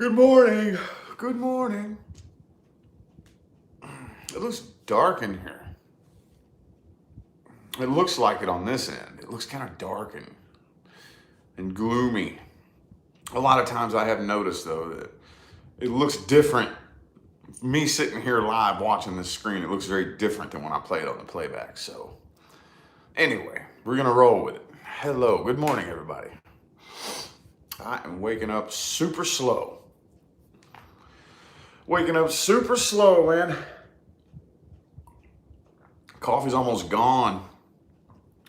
Good morning. Good morning. It looks dark in here. It looks like it on this end. It looks kind of dark and gloomy. A lot of times I have noticed, though, that it looks different. Me sitting here live watching this screen, it looks very different than when I play it on the playback. So, anyway, we're going to roll with it. Hello. Good morning, everybody. I am waking up super slow. Waking up super slow, man. Coffee's almost gone.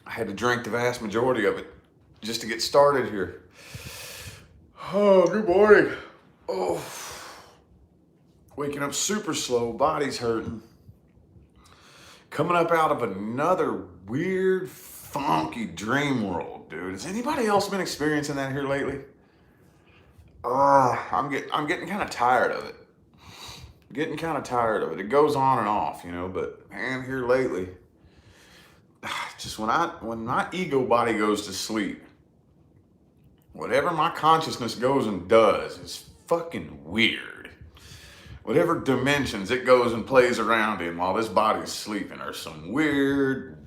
I had to drink the vast majority of it just to get started here. Oh, good morning. Oh, waking up super slow, body's hurting. Coming up out of another weird, funky dream world, dude. Has anybody else been experiencing that here lately? I'm getting kind of tired of it. Getting kind of tired of it. It goes on and off, but man, here lately, just when my ego body goes to sleep, whatever my consciousness goes and does is fucking weird. Whatever dimensions it goes and plays around in while this body's sleeping are some weird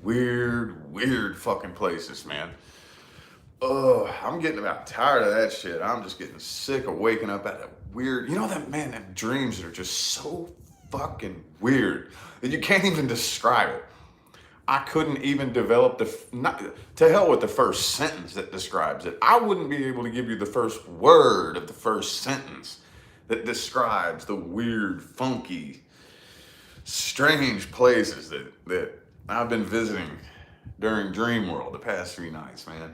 fucking places, man. I'm getting about tired of that shit. I'm just getting sick of waking up at that weird, that dreams that are just so fucking weird that you can't even describe it. I couldn't even develop to hell with the first sentence that describes it. I wouldn't be able to give you the first word of the first sentence that describes the weird, funky, strange places that I've been visiting during Dream World the past few nights, man.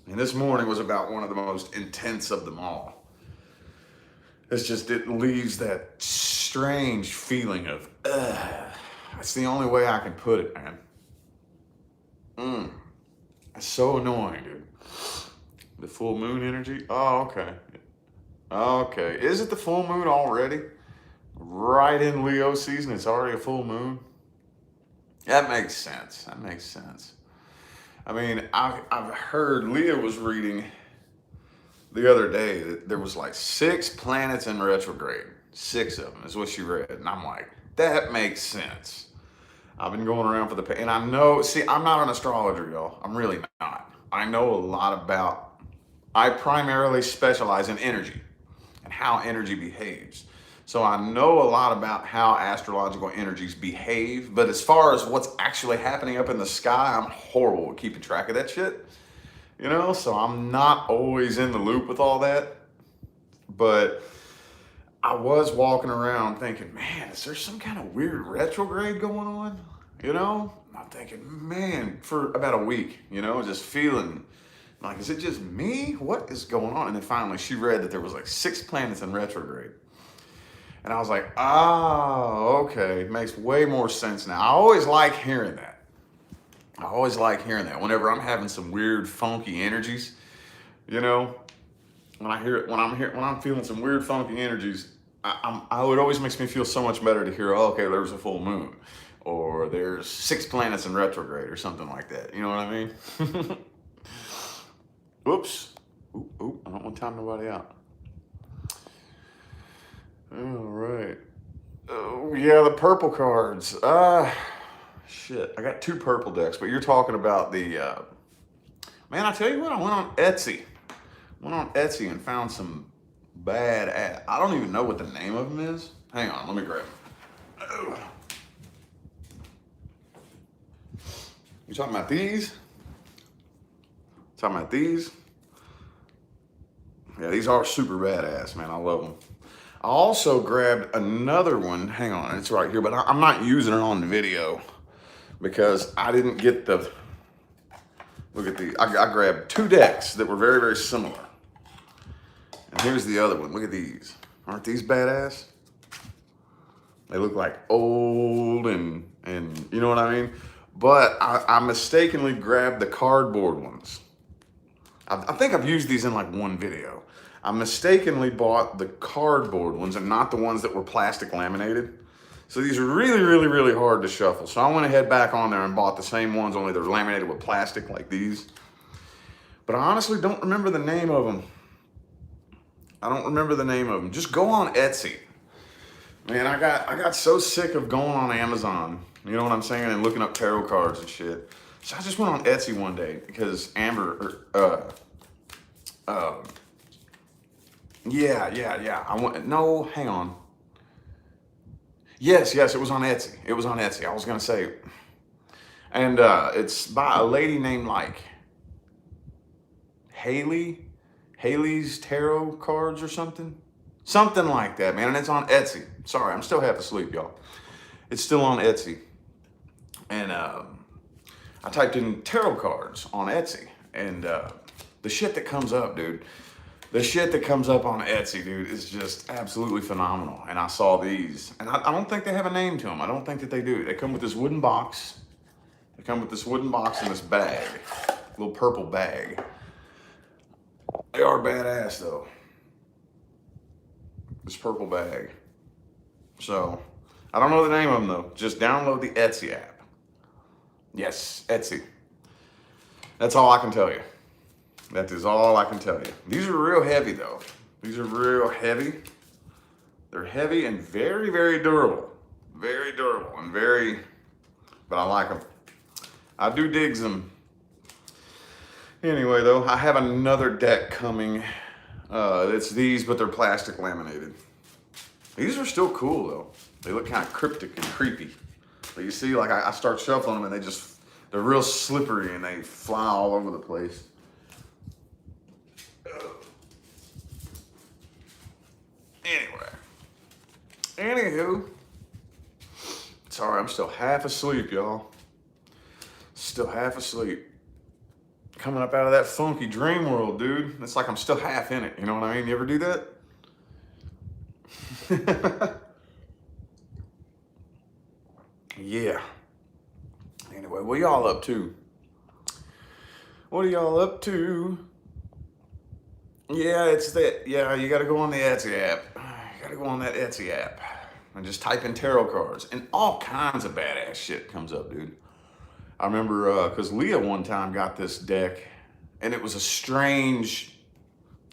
And this morning was about one of the most intense of them all. It leaves that strange feeling of, that's the only way I can put it, man. It's so annoying, dude. The full moon energy? Oh, okay. Okay. Is it the full moon already? Right in Leo season, it's already a full moon? That makes sense. I mean, I've heard, Leah was reading the other day that there was like 6 planets in retrograde. 6 of them is what she read. And I'm like, that makes sense. I've been going around and I know, I'm not an astrologer, y'all. I'm really not. I know a lot I primarily specialize in energy and how energy behaves. So I know a lot about how astrological energies behave, but as far as what's actually happening up in the sky, I'm horrible at keeping track of that shit. So I'm not always in the loop with all that. But I was walking around thinking, man, is there some kind of weird retrograde going on? I'm thinking, man, for about a week, just feeling like, is it just me? What is going on? And then finally she read that there was like 6 planets in retrograde. And I was like, okay, makes way more sense now. I always like hearing that. Whenever I'm having some weird, funky energies, when I'm feeling some weird, funky energies, it always makes me feel so much better to hear, okay, there's a full moon, or there's 6 planets in retrograde, or something like that. You know what I mean? Whoops. Oop, I don't want to time nobody out. All right. Oh, yeah, the purple cards. Shit. I got 2 purple decks, but you're talking about the, man, I tell you what, I went on Etsy. And found some bad I don't even know what the name of them is. Hang on, let me grab them. Oh. You talking about these? Yeah, these are super badass, man. I love them. I also grabbed another one. Hang on, it's right here, but I'm not using it on the video because I didn't get the, look at these. I grabbed 2 decks that were very, very similar. And here's the other one. Look at these. Aren't these badass? They look like old and you know what I mean? But I mistakenly grabbed the cardboard ones. I think I've used these in like one video. I mistakenly bought the cardboard ones and not the ones that were plastic laminated. So these are really, really, really hard to shuffle. So I went ahead back on there and bought the same ones, only they're laminated with plastic like these. But I honestly don't remember the name of them. I don't remember the name of them. Just go on Etsy. Man, I got so sick of going on Amazon. You know what I'm saying? And looking up tarot cards and shit. So I just went on Etsy one day because Amber, yeah. I went, no, hang on. Yes, it was on Etsy. It was on Etsy. I was going to say, and it's by a lady named like Haley's Tarot Cards or something. Something like that, man. And it's on Etsy. Sorry, I'm still half asleep, y'all. It's still on Etsy. And I typed in tarot cards on Etsy. And the shit that comes up, dude. The shit that comes up on Etsy, dude, is just absolutely phenomenal. And I saw these. And I don't think they have a name to them. I don't think that they do. They come with this wooden box. They come with this wooden box and this bag. Little purple bag. They are badass, though. This purple bag. So, I don't know the name of them, though. Just download the Etsy app. Yes, Etsy. That's all I can tell you. That is all I can tell you. These are real heavy, though. These are real heavy. They're heavy and very, very durable. Very durable and very, but I like them. I do dig them. Anyway, though, I have another deck coming. It's these, but they're plastic laminated. These are still cool, though. They look kind of cryptic and creepy. But you see, like, I start shuffling them, and they're real slippery, and they fly all over the place. Anywho, sorry, I'm still half asleep, y'all. Still half asleep. Coming up out of that funky dream world, dude. It's like I'm still half in it. You know what I mean? You ever do that? Yeah. Anyway, what y'all up to? What are y'all up to? Yeah, it's that. Yeah, you got to go on the Etsy app. You got to go on that Etsy app and just type in tarot cards, and all kinds of badass shit comes up, dude. I remember because Leah one time got this deck, and it was a strange,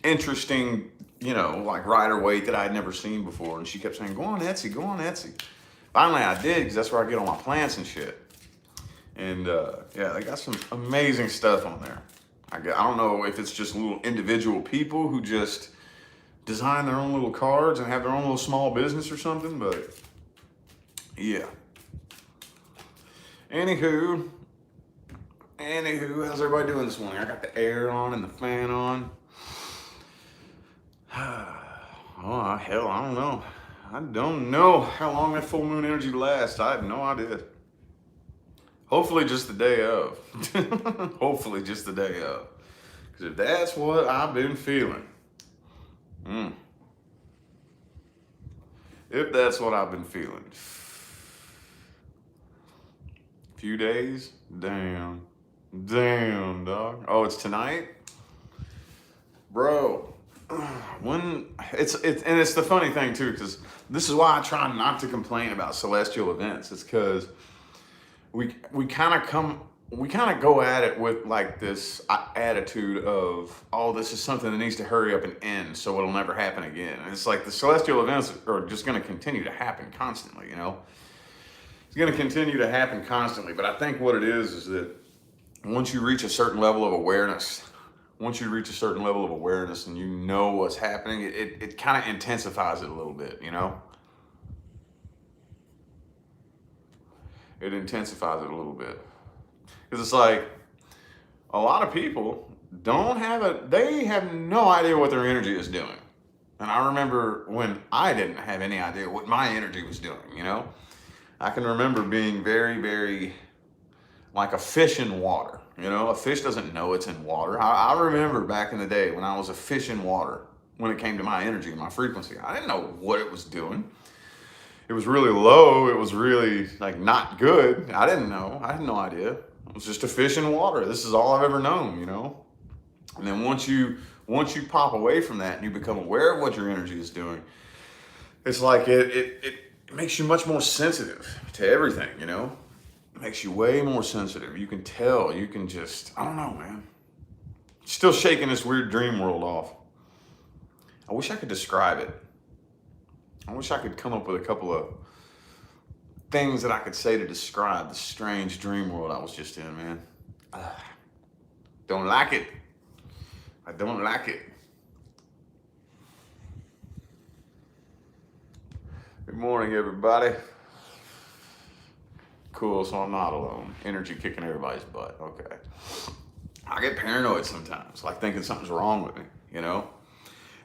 interesting, you know, like Rider-Waite that I had never seen before, and she kept saying, "Go on Etsy, go on Etsy." Finally, I did, because that's where I get all my plants and shit. And yeah, they got some amazing stuff on there. I don't know if it's just little individual people who just design their own little cards and have their own little small business or something, but yeah. Anywho, how's everybody doing this morning? I got the air on and the fan on. Oh, hell, I don't know. I don't know how long that full moon energy lasts. I have no idea. Hopefully just the day of. Hopefully just the day of. Because if that's what I've been feeling. If that's what I've been feeling. Few days? Damn. Damn, dog. Oh, it's tonight? Bro. When it's the funny thing too, because this is why I try not to complain about celestial events. It's because we kind of go at it with like this attitude of, oh, this is something that needs to hurry up and end so it'll never happen again. And it's like the celestial events are just going to continue to happen constantly, you know? It's going to continue to happen constantly. But I think what it is that once you reach a certain level of awareness, and you know what's happening, it kind of intensifies it a little bit, you know? It intensifies it a little bit. Because it's like, a lot of people they have no idea what their energy is doing. And I remember when I didn't have any idea what my energy was doing, you know? I can remember being very, very like a fish in water. You know, a fish doesn't know it's in water. I remember back in the day when I was a fish in water, when it came to my energy and my frequency, I didn't know what it was doing. It was really low. It was really like not good. I didn't know. I had no idea. I was just a fish in water. This is all I've ever known, you know? And then once you pop away from that and you become aware of what your energy is doing, it's like it makes you much more sensitive to everything, you know? It makes you way more sensitive. You can tell, you can just, I don't know, man. Still shaking this weird dream world off. I wish I could describe it. I wish I could come up with a couple of things that I could say to describe the strange dream world I was just in, man. Don't like it. I don't like it. Good morning, everybody. Cool, so I'm not alone. Energy kicking everybody's butt. Okay. I get paranoid sometimes, like thinking something's wrong with me, you know?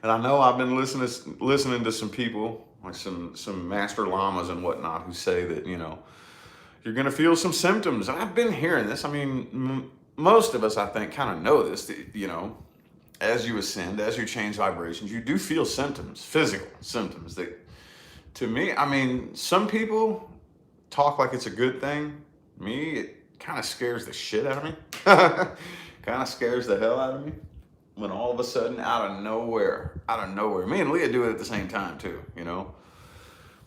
And I know I've been listening to some people, like some master lamas and whatnot, who say that, you know, you're going to feel some symptoms. And I've been hearing this. I mean, most of us, I think, kind of know this, that, you know, as you ascend, as you change vibrations, you do feel symptoms, physical symptoms that, to me, I mean, some people talk like it's a good thing. Me, it kind of scares the shit out of me. Kind of scares the hell out of me when all of a sudden, out of nowhere, me and Leah do it at the same time too, you know?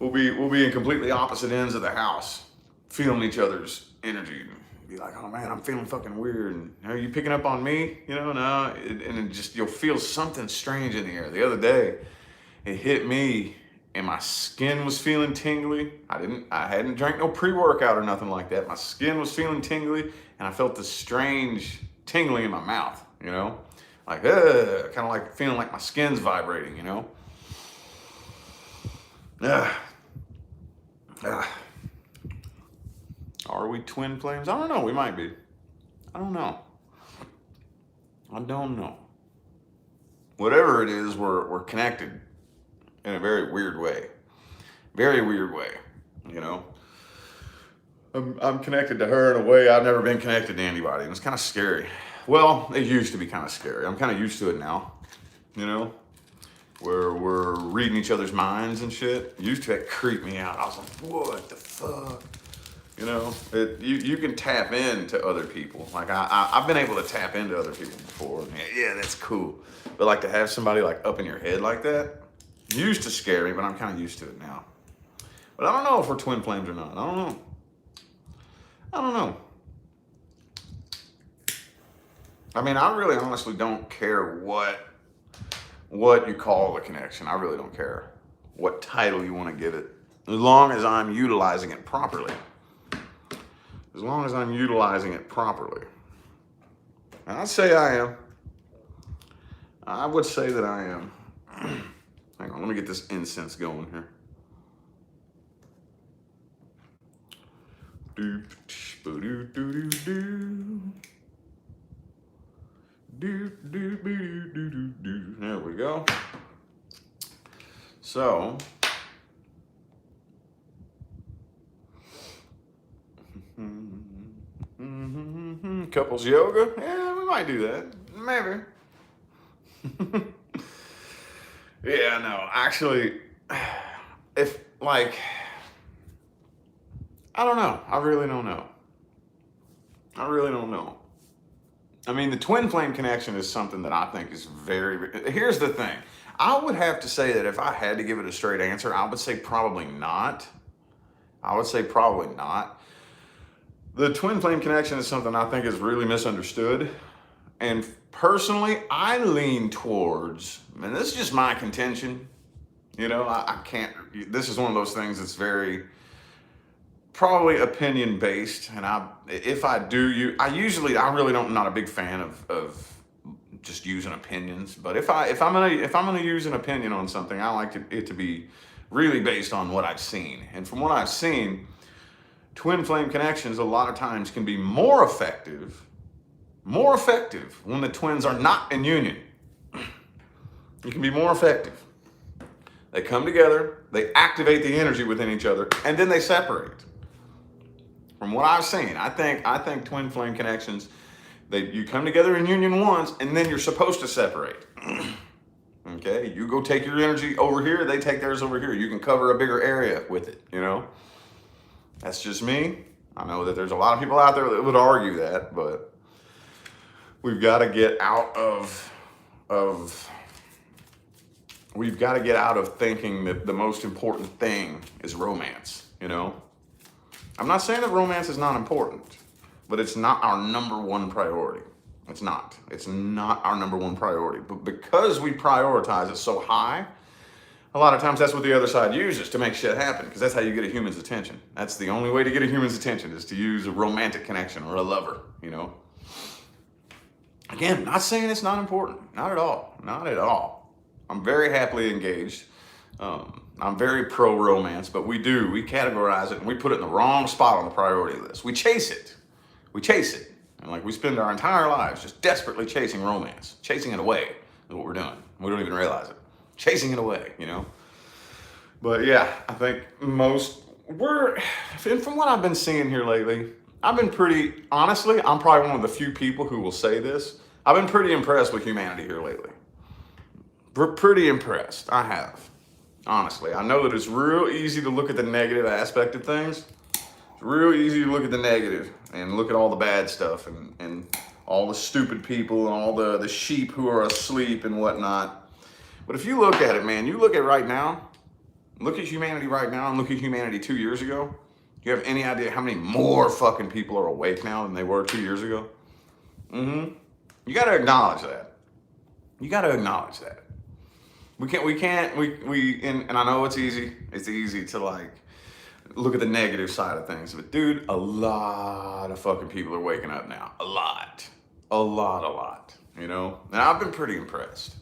We'll be in completely opposite ends of the house, feeling each other's energy. Be like, oh man, I'm feeling fucking weird. And are you picking up on me? You know, no. And it just, you'll feel something strange in the air. The other day, it hit me and my skin was feeling tingly. I hadn't drank no pre-workout or nothing like that. My skin was feeling tingly and I felt this strange tingling in my mouth, you know? Like, kind of like feeling like my skin's vibrating, you know? Are we twin flames? I don't know. We might be. I don't know. Whatever it is, we're connected in a very weird way. Very weird way, you know? I'm connected to her in a way I've never been connected to anybody. And it's kind of scary. Well, it used to be kind of scary. I'm kind of used to it now, you know? Where we're reading each other's minds and shit. Used to creep me out. I was like, what the fuck? You know, you can tap into other people. Like I've been able to tap into other people before. Yeah, that's cool. But like to have somebody like up in your head like that, used to scare me, but I'm kind of used to it now. But I don't know if we're twin flames or not. I don't know. I mean, I really honestly don't care what you call the connection. I really don't care what title you want to give it, as long as I'm utilizing it properly. And I'd say I am. I would say that I am. Hang on, let me get this incense going here. There we go. So, couples yoga? Yeah, we might do that. Maybe. Yeah, no, actually, if like, I don't know. I really don't know. I mean, the twin flame connection is something that I think is very, here's the thing. I would have to say that if I had to give it a straight answer, I would say probably not. The twin flame connection is something I think is really misunderstood. And personally, I lean towards, and this is just my contention, you know, I can't, this is one of those things that's very, probably opinion based. And I'm not a big fan of just using opinions, but if I'm gonna use an opinion on something, I like it to be really based on what I've seen. And from what I've seen, twin flame connections a lot of times can be more effective when the twins are not in union. It can be more effective. They come together, they activate the energy within each other, and then they separate. From what I've seen, I think twin flame connections, you come together in union once, and then you're supposed to separate. Okay, you go take your energy over here, they take theirs over here. You can cover a bigger area with it, you know? That's just me. I know that there's a lot of people out there that would argue that, but we've got to get out of thinking that the most important thing is romance, you know? I'm not saying that romance is not important, but it's not our number one priority. It's not. It's not our number one priority. But because we prioritize it so high, a lot of times that's what the other side uses to make shit happen, because that's how you get a human's attention. That's the only way to get a human's attention, is to use a romantic connection or a lover, you know. Again, not saying it's not important. Not at all. Not at all. I'm very happily engaged. I'm very pro-romance, but we categorize it and we put it in the wrong spot on the priority list. We chase it. And like we spend our entire lives just desperately chasing romance. Chasing it away is what we're doing. We don't even realize it. Chasing it away, you know? But yeah, I think from what I've been seeing here lately, honestly, I'm probably one of the few people who will say this. I've been pretty impressed with humanity here lately. We're pretty impressed. I have. Honestly, I know that it's real easy to look at the negative aspect of things. It's real easy to look at the negative and look at all the bad stuff and all the stupid people and all the sheep who are asleep and whatnot. But if you look at it, man, you look at right now, look at humanity right now and look at humanity 2 years ago. Do you have any idea how many more fucking people are awake now than they were 2 years ago? You got to acknowledge that. And I know it's easy. It's easy to like look at the negative side of things, but dude, a lot of fucking people are waking up now. A lot, you know? And I've been pretty impressed.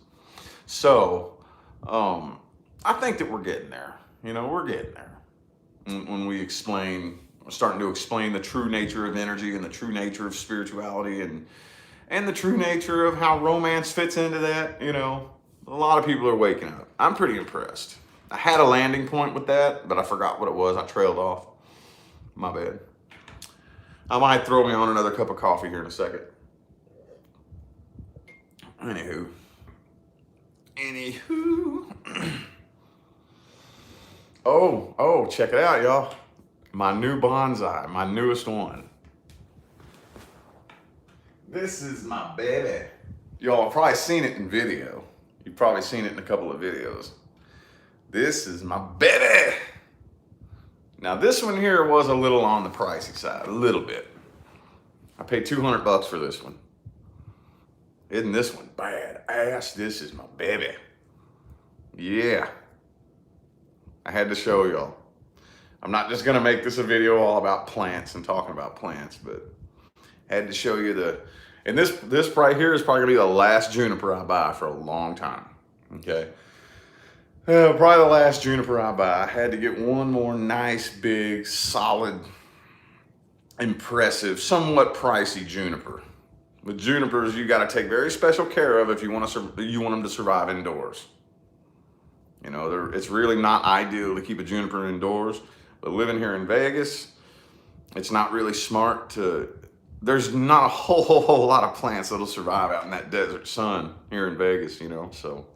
So, I think that we're getting there. You know, we're getting there. When we're starting to explain the true nature of energy and the true nature of spirituality and the true nature of how romance fits into that, you know. A lot of people are waking up. I'm pretty impressed. I had a landing point with that, but I forgot what it was. I trailed off. My bad. I might throw me on another cup of coffee here in a second. Anywho. Oh, check it out, y'all. My new bonsai, my newest one. This is my baby. Y'all have probably seen it in video. You've probably seen it in a couple of videos. This is my baby. Now this one here was a little on the pricey side, a little bit. I paid $200 for this one. Isn't this one bad ass? This is my baby. Yeah. I had to show y'all. I'm not just gonna make this a video all about plants and talking about plants, but I had to show you and this right here is probably gonna be the last juniper I buy for a long time, okay? Probably the last juniper I buy. I had to get one more nice, big, solid, impressive, somewhat pricey juniper. With junipers, you gotta take very special care of if you want them to survive indoors. You know, it's really not ideal to keep a juniper indoors, but living here in Vegas, it's not really smart there's not a whole lot of plants that'll survive out in that desert sun here in Vegas, you know, so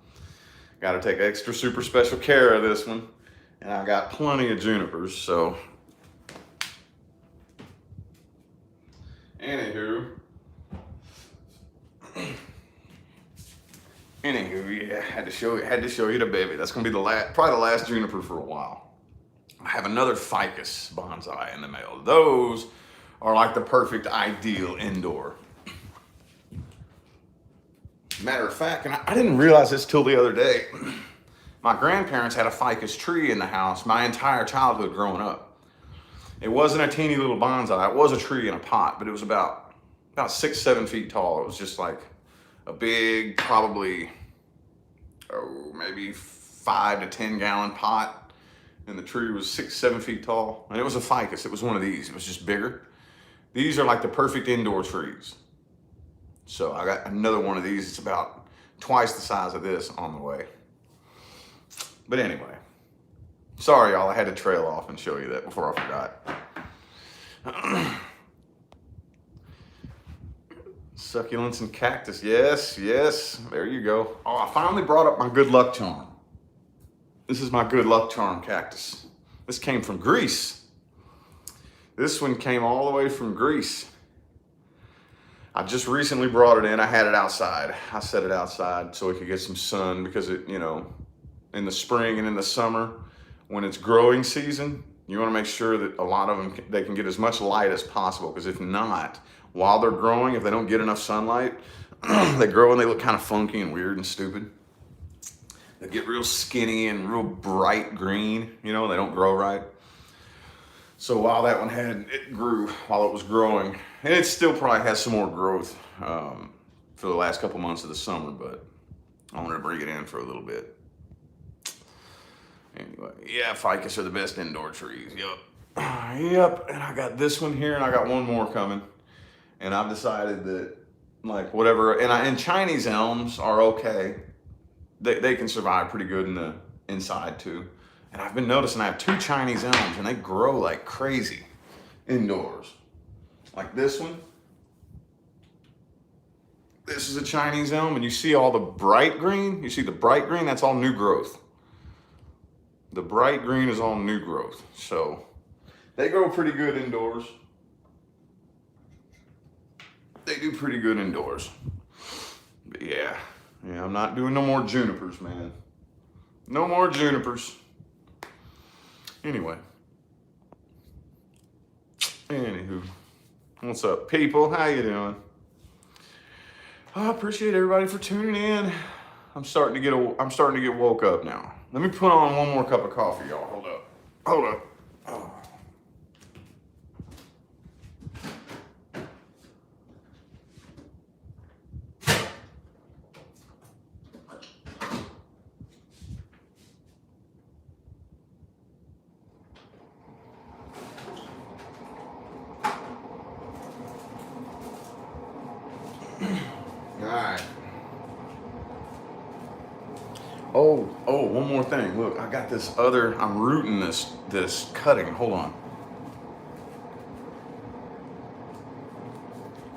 got to take extra super special care of this one. And I got plenty of junipers, so. Anywho, yeah, had to show you the baby. That's gonna be probably the last juniper for a while. I have another ficus bonsai in the mail. Those are like the perfect ideal indoor. Matter of fact, and I didn't realize this till the other day. My grandparents had a ficus tree in the house my entire childhood growing up. It wasn't a teeny little bonsai. It was a tree in a pot, but it was about 6-7 feet tall. It was just like a big, probably, maybe 5 to 10 gallon pot. And the tree was 6-7 feet tall. And it was a ficus. It was one of these. It was just bigger. These are like the perfect indoor trees. So I got another one of these. It's about twice the size of this on the way. But anyway, sorry y'all, I had to trail off and show you that before I forgot. Succulents and cactus, yes, there you go. Oh, I finally brought up my good luck charm. This is my good luck charm cactus. This came from Greece. This one came all the way from Greece. I just recently brought it in. I had it outside. I set it outside so it could get some sun because it, you know, in the spring and in the summer, when it's growing season, you want to make sure that a lot of them, they can get as much light as possible, because if not, while they're growing, if they don't get enough sunlight, they grow and they look kind of funky and weird and stupid. They get real skinny and real bright green, you know, they don't grow right. So while that one it grew while it was growing, and it still probably has some more growth for the last couple months of the summer, but I wanted to bring it in for a little bit. Anyway, yeah, ficus are the best indoor trees. Yep, and I got this one here, and I got one more coming. And I've decided that, like, whatever, and Chinese elms are okay. They can survive pretty good in the inside too. And I've been noticing I have 2 Chinese elms, and they grow like crazy indoors. Like this one. This is a Chinese elm, and you see all the bright green? You see the bright green? That's all new growth. The bright green is all new growth. So they grow pretty good indoors. They do pretty good indoors. But yeah, I'm not doing no more junipers, man. No more junipers. Anyway. Anywho, what's up, people? How you doing? I appreciate everybody for tuning in. I'm starting to get woke up now. Let me put on one more cup of coffee, y'all. Hold up. Oh. Alright. Oh, one more thing. Look, I got this I'm rooting this cutting. Hold on.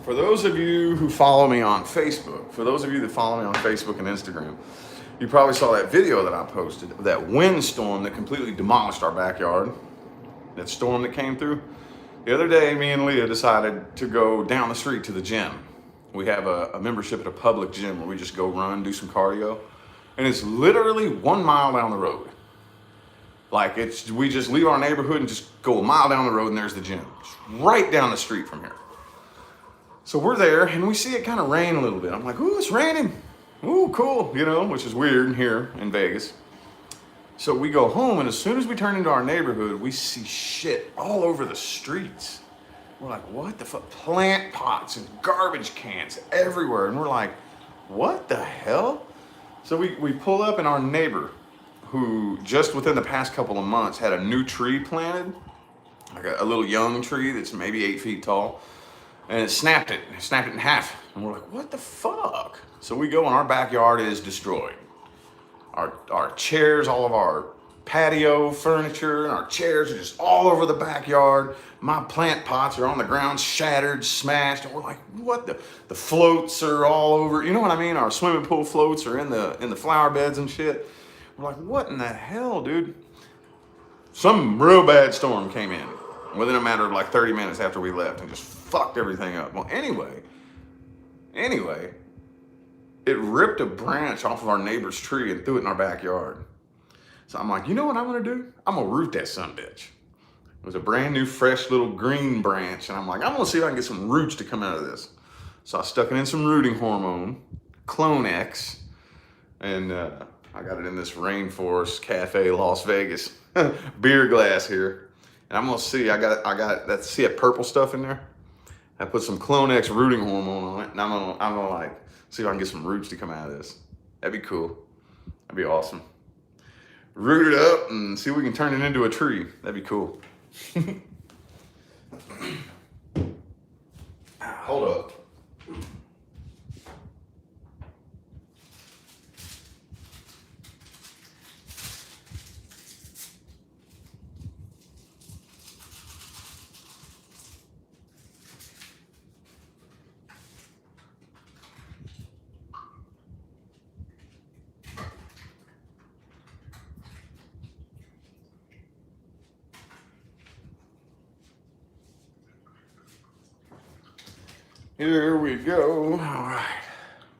For those of you who follow me on Facebook, and Instagram, you probably saw that video that I posted, that windstorm that completely demolished our backyard. That storm that came through. The other day, me and Leah decided to go down the street to the gym. We have a membership at a public gym where we just go run, do some cardio. And it's literally 1 mile down the road. Like we just leave our neighborhood and just go a mile down the road and there's the gym. It's right down the street from here. So we're there and we see it kind of rain a little bit. I'm like, ooh, it's raining. Ooh, cool, which is weird here in Vegas. So we go home, and as soon as we turn into our neighborhood, we see shit all over the streets. We're like, what the fuck? Plant pots and garbage cans everywhere. And we're like, what the hell? So we pull up, and our neighbor, who just within the past couple of months had a new tree planted, like a little young tree that's maybe 8 feet tall, and it snapped it in half. And we're like, what the fuck? So we go, and our backyard is destroyed. Our chairs, all of our patio furniture, and our chairs are just all over the backyard. My plant pots are on the ground, shattered, smashed, and we're like, what the floats are all over, you know what I mean? Our swimming pool floats are in the flower beds and shit. We're like, what in the hell, dude? Some real bad storm came in within a matter of like 30 minutes after we left and just fucked everything up. Well, anyway, it ripped a branch off of our neighbor's tree and threw it in our backyard. So I'm like, you know what I'm gonna do? I'm gonna root that sumbitch. It was a brand new, fresh little green branch, and I'm like, I'm gonna see if I can get some roots to come out of this. So I stuck it in some rooting hormone, Clone X, and I got it in this Rainforest Cafe, Las Vegas beer glass here. And I'm gonna see, I got see that purple stuff in there? I put some Clone X rooting hormone on it, and I'm gonna like, see if I can get some roots to come out of this. That'd be cool. That'd be awesome. Root it up and see if we can turn it into a tree. That'd be cool. Hold up. Here we go. All right.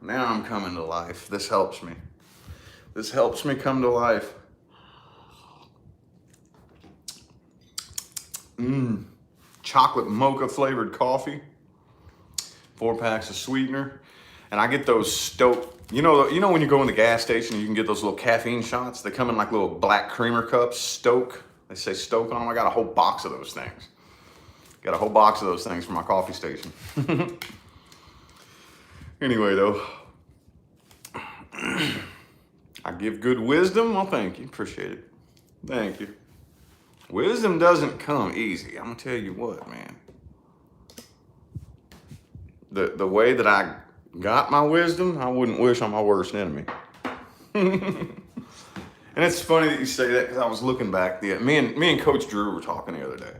Now I'm coming to life. This helps me. This helps me come to life. Chocolate mocha flavored coffee. 4 packs of sweetener, and I get those Stoke. You know when you go in the gas station, you can get those little caffeine shots. They come in like little black creamer cups. Stoke. They say Stoke on them. I got a whole box of those things. Got a whole box of those things for my coffee station. Anyway, though, I give good wisdom. Well, thank you. Appreciate it. Thank you. Wisdom doesn't come easy. I'm gonna tell you what, man. The way that I got my wisdom, I wouldn't wish on my worst enemy. And it's funny that you say that, because I was looking back. Me and Coach Drew were talking the other day,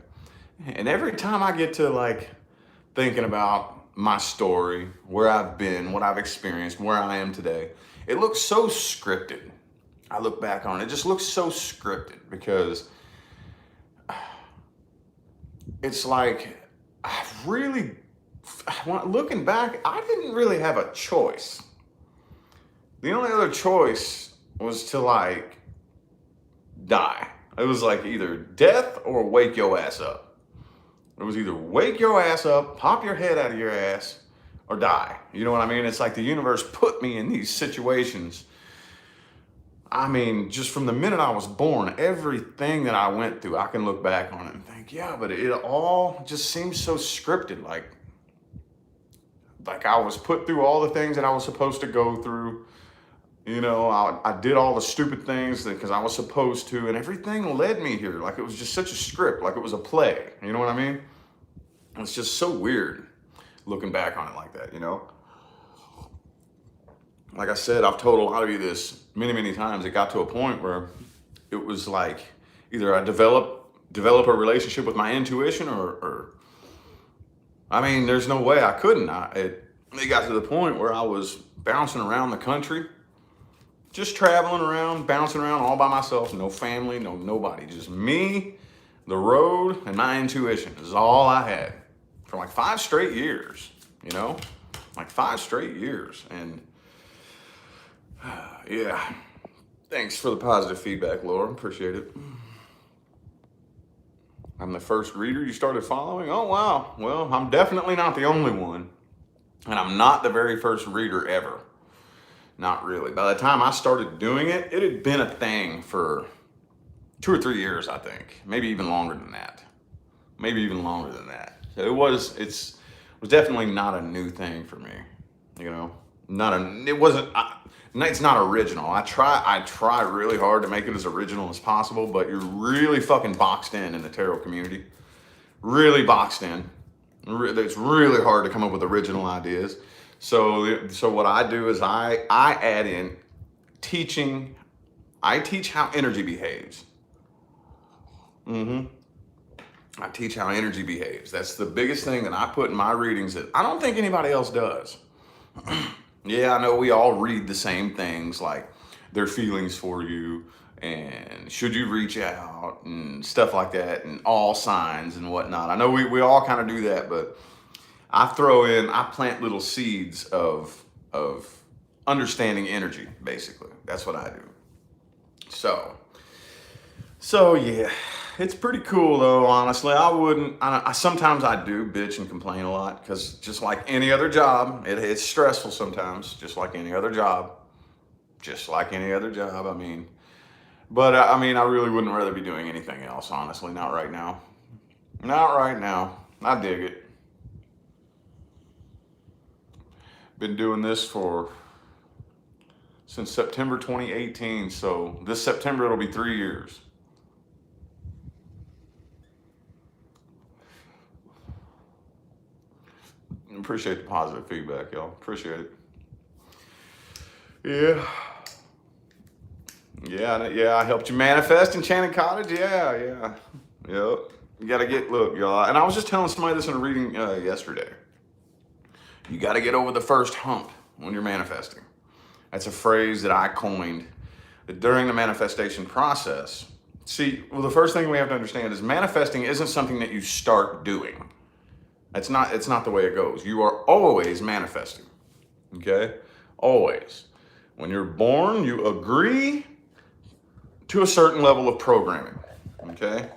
and every time I get to like thinking about my story, where I've been, what I've experienced, where I am today, it looks so scripted. I look back on it, it just looks so scripted, because it's like looking back, I didn't really have a choice. The only other choice was to like die. It was like either death or wake your ass up. It was either wake your ass up, pop your head out of your ass, or die. You know what I mean? It's like the universe put me in these situations. I mean, just from the minute I was born, everything that I went through, I can look back on it and think, yeah, but it all just seems so scripted. Like I was put through all the things that I was supposed to go through. You know, I did all the stupid things because I was supposed to, and everything led me here. Like it was just such a script, like it was a play. You know what I mean? It's just so weird looking back on it like that, you know? Like I said, I've told a lot of you this many, many times. It got to a point where it was like either I develop a relationship with my intuition or I mean, there's no way I couldn't. It got to the point where I was bouncing around the country, just traveling around, bouncing around all by myself, no family, no nobody, just me, the road, and my intuition is all I had for like 5 straight years, you know, like 5 straight years. And yeah, thanks for the positive feedback, Laura. Appreciate it. I'm the first reader you started following. Oh, wow. Well, I'm definitely not the only one. And I'm not the very first reader ever. Not really. By the time I started doing it, it had been a thing for 2 or 3 years, I think. Maybe even longer than that. So it was definitely not a new thing for me. You know, it's not original. I try really hard to make it as original as possible, but you're really fucking boxed in the tarot community. Really boxed in. It's really hard to come up with original ideas. So what I do is I add in teaching. I teach how energy behaves. I teach how energy behaves. That's the biggest thing that I put in my readings that I don't think anybody else does. Yeah, I know we all read the same things, like their feelings for you and should you reach out and stuff like that, and all signs and whatnot. I know we all kind of do that, but I plant little seeds of understanding energy, basically. That's what I do. So yeah, it's pretty cool though, honestly. Sometimes I do bitch and complain a lot, because just like any other job, it's stressful sometimes, just like any other job. I mean, but I really wouldn't rather be doing anything else, honestly. Not right now. I dig it. Been doing this since September 2018, so this September it'll be 3 years. Appreciate the positive feedback, y'all. Appreciate it. Yeah, I helped you manifest Enchanted Cottage. Yeah. Yep. You gotta look, y'all. And I was just telling somebody this in a reading yesterday. You gotta get over the first hump when you're manifesting. That's a phrase that I coined during the manifestation process. See, well, the first thing we have to understand is manifesting isn't something that you start doing. It's not the way it goes. You are always manifesting, okay? Always. When you're born, you agree to a certain level of programming, okay?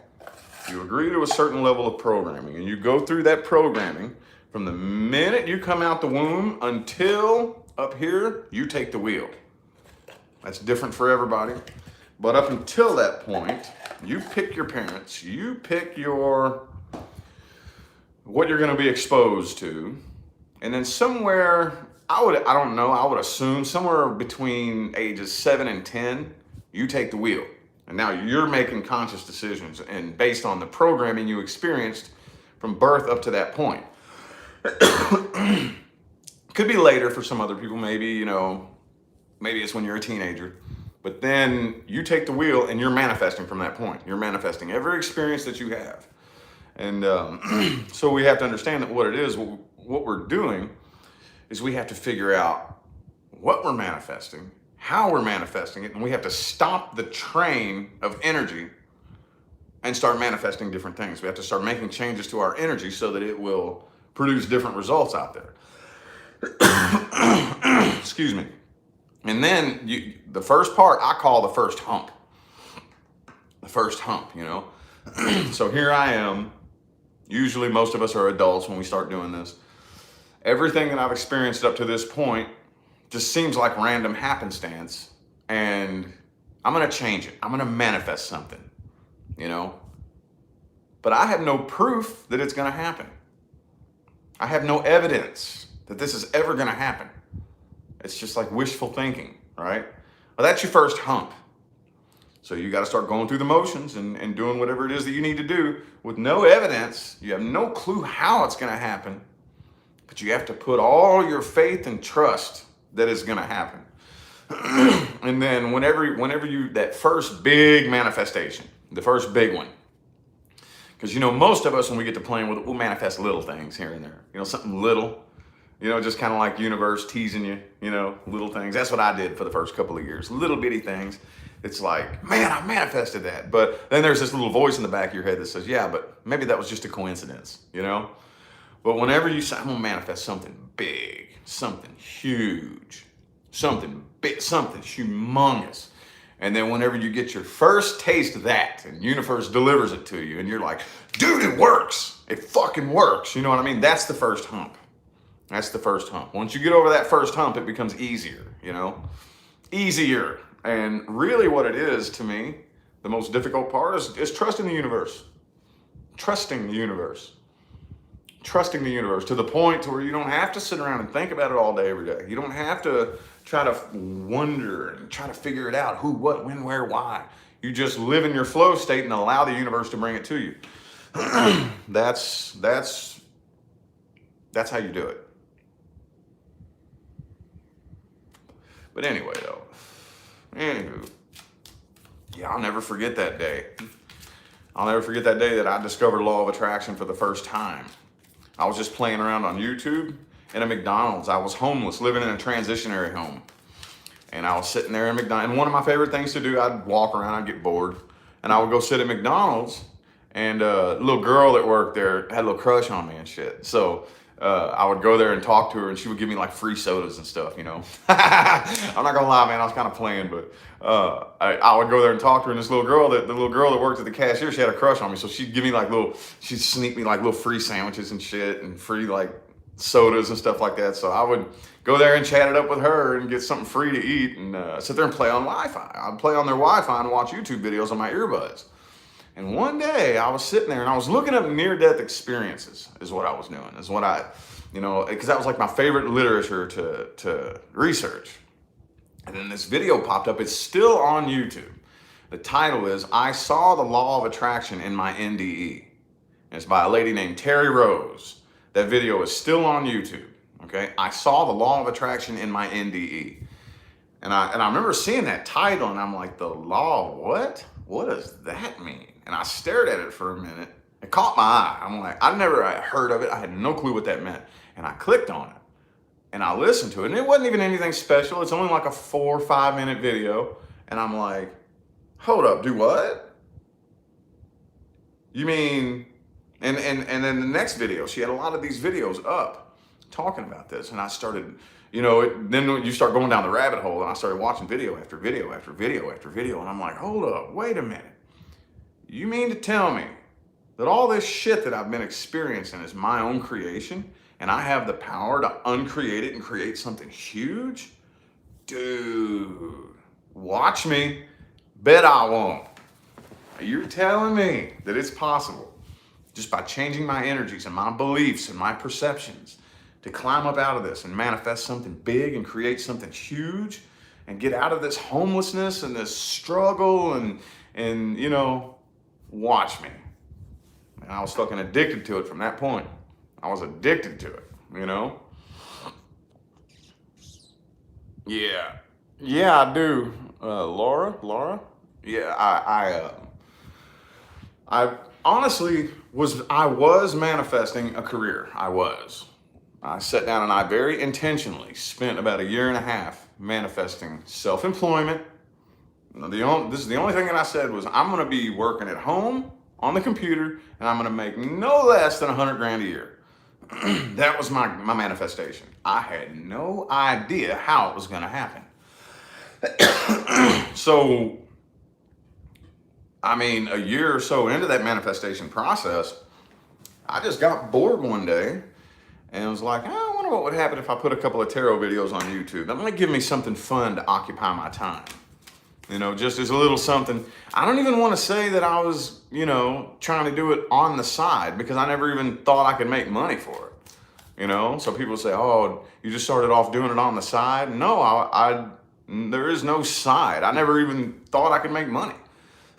You agree to a certain level of programming, and you go through that programming From the minute you come out the womb until up here, you take the wheel. That's different for everybody. But up until that point, you pick your parents, you pick what you're going to be exposed to. And then somewhere, I would assume somewhere between ages 7 and 10, you take the wheel. And now you're making conscious decisions and based on the programming you experienced from birth up to that point. Could be later for some other people, maybe it's when you're a teenager. But then you take the wheel and you're manifesting from that point. You're manifesting every experience that you have. And so we have to understand that what it is, what we're doing is we have to figure out what we're manifesting, how we're manifesting it, and we have to stop the train of energy and start manifesting different things. We have to start making changes to our energy so that it will produce different results out there. Excuse me. And then the first part I call the first hump. The first hump, So here I am. Usually most of us are adults when we start doing this. Everything that I've experienced up to this point just seems like random happenstance, and I'm going to change it. I'm going to manifest something, But I have no proof that it's going to happen. I have no evidence that this is ever going to happen. It's just like wishful thinking, right? Well, that's your first hump. So you got to start going through the motions and doing whatever it is that you need to do with no evidence. You have no clue how it's going to happen, but you have to put all your faith and trust that it's going to happen. And then whenever you, that first big manifestation, the first big one, because most of us, when we get to playing with it, we'll manifest little things here and there, something little, just kind of like universe teasing you, little things. That's what I did for the first couple of years, little bitty things. It's like, man, I manifested that. But then there's this little voice in the back of your head that says, yeah, but maybe that was just a coincidence, But whenever you say, I'm going to manifest something big, something huge, something big, something humongous. And then whenever you get your first taste of that and universe delivers it to you and you're like, dude, it works. It fucking works. You know what I mean? That's the first hump. That's the first hump. Once you get over that first hump, it becomes easier, Easier. And really what it is to me, the most difficult part is trusting the universe. Trusting the universe. Trusting the universe to the point to where you don't have to sit around and think about it all day, every day. You don't have to try to wonder and try to figure it out. Who, what, when, where, why. You just live in your flow state and allow the universe to bring it to you. That's how you do it. But anyway, though. Anywho, yeah, I'll never forget that day. I'll never forget that day that I discovered law of attraction for the first time. I was just playing around on YouTube in a McDonald's. I was homeless, living in a transitionary home. And I was sitting there in McDonald's. And one of my favorite things to do, I'd walk around, I'd get bored. And I would go sit at McDonald's. And a little girl that worked there had a little crush on me and shit. So I would go there and talk to her, and she would give me like free sodas and stuff, I'm not gonna lie, man, I was kind of playing, but I would go there and talk to her, and the little girl that worked at the cashier, she had a crush on me, so she'd give me she'd sneak me like little free sandwiches and shit, and free like sodas and stuff like that. So I would go there and chat it up with her and get something free to eat, and sit there and play on Wi-Fi. I'd play on their Wi-Fi and watch YouTube videos on my earbuds. And one day I was sitting there and I was looking up near-death experiences is what I was doing, is what I, because that was like my favorite literature to research. And then this video popped up. It's still on YouTube. The title is, I Saw the Law of Attraction in My NDE. And it's by a lady named Terry Rose. That video is still on YouTube, okay? I saw the law of attraction in my NDE. And I remember seeing that title and I'm like, the law of what? What does that mean? And I stared at it for a minute. It caught my eye. I'm like, I never heard of it. I had no clue what that meant. And I clicked on it and I listened to it. And it wasn't even anything special. It's only like a 4 or 5 minute video. And I'm like, hold up, do what? You mean, and then the next video, she had a lot of these videos up talking about this. And I started, then you start going down the rabbit hole, and I started watching video after video after video after video. And I'm like, hold up, wait a minute. You mean to tell me that all this shit that I've been experiencing is my own creation? and I have the power to uncreate it and create something huge, dude, watch me. Bet I won't. You're telling me that it's possible just by changing my energies and my beliefs and my perceptions to climb up out of this and manifest something big and create something huge and get out of this homelessness and this struggle and you know, watch me. And I was fucking addicted to it from that point. I was addicted to it, you know? Yeah. Yeah, I do. Laura? Yeah, I honestly was manifesting a career. I sat down and I very intentionally spent about 1.5 years manifesting self-employment. This is the only thing that I said was I'm going to be working at home on the computer and I'm going to make no less than 100 grand a year. That was my manifestation. I had no idea how it was going to happen. So, I mean, 1 year or so into that manifestation process, I just got bored one day and was like, I wonder what would happen if I put a couple of tarot videos on YouTube. That might give me something fun to occupy my time. You know, just as a little something. I don't even want to say that I was, you know, trying to do it on the side because I never even thought I could make money for it. You know, so people say, oh, you just started off doing it on the side. No, there is no side. I never even thought I could make money.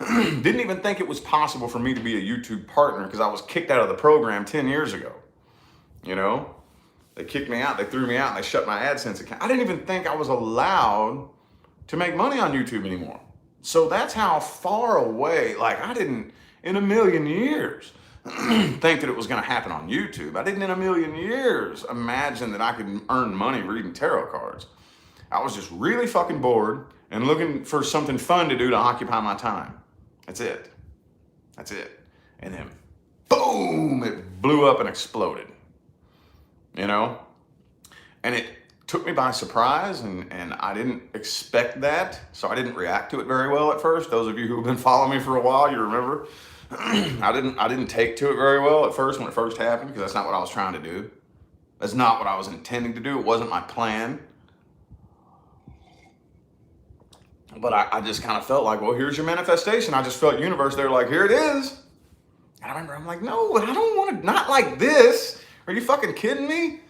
Didn't even think it was possible for me to be a YouTube partner because I was kicked out of the program 10 years ago. You know, they kicked me out, they threw me out, and they shut my AdSense account. I didn't even think I was allowed to make money on YouTube anymore. So that's how far away, like I didn't in 1,000,000 years think that it was going to happen on YouTube. I didn't in 1,000,000 years imagine that I could earn money reading tarot cards. I was just really fucking bored and looking for something fun to do to occupy my time. That's it. And then boom, it blew up and exploded. You know? And it took me by surprise and I didn't expect that. So I didn't react to it very well at first. Those of you who have been following me for a while, you remember. I didn't take to it very well at first when it first happened because that's not what I was trying to do. That's not what I was intending to do. It wasn't my plan. But I just kind of felt like, well, here's your manifestation. I just felt universe there like, here it is. And I remember I'm like, no, I don't want to, not like this. Are you fucking kidding me?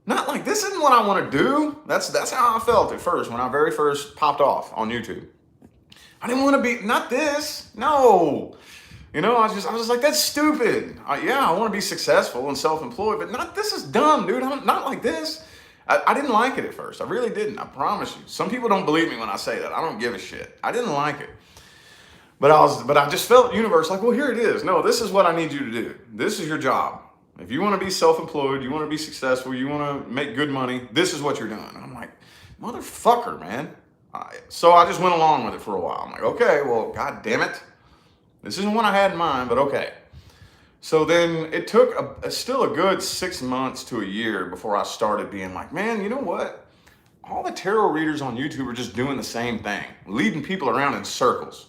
Not like this isn't what I want to do. That's how I felt at first when I very first popped off on YouTube. I didn't want to be, not this, no. You know, I was just like, that's stupid. Yeah, I want to be successful and self-employed, but not, this is dumb, dude. I'm not like this. I didn't like it at first. I really didn't. I promise you. Some people don't believe me when I say that. I don't give a shit. I didn't like it. But I just felt universe like, well, here it is. No, this is what I need you to do. This is your job. If you want to be self-employed, you want to be successful, you want to make good money, this is what you're doing. And I'm like, motherfucker, man. So I just went along with it for a while. I'm like, okay, well, God damn it. This isn't what I had in mind, but okay. So then it took still a good 6 months to a year before I started being like, man, you know what? All the tarot readers on YouTube are just doing the same thing, leading people around in circles.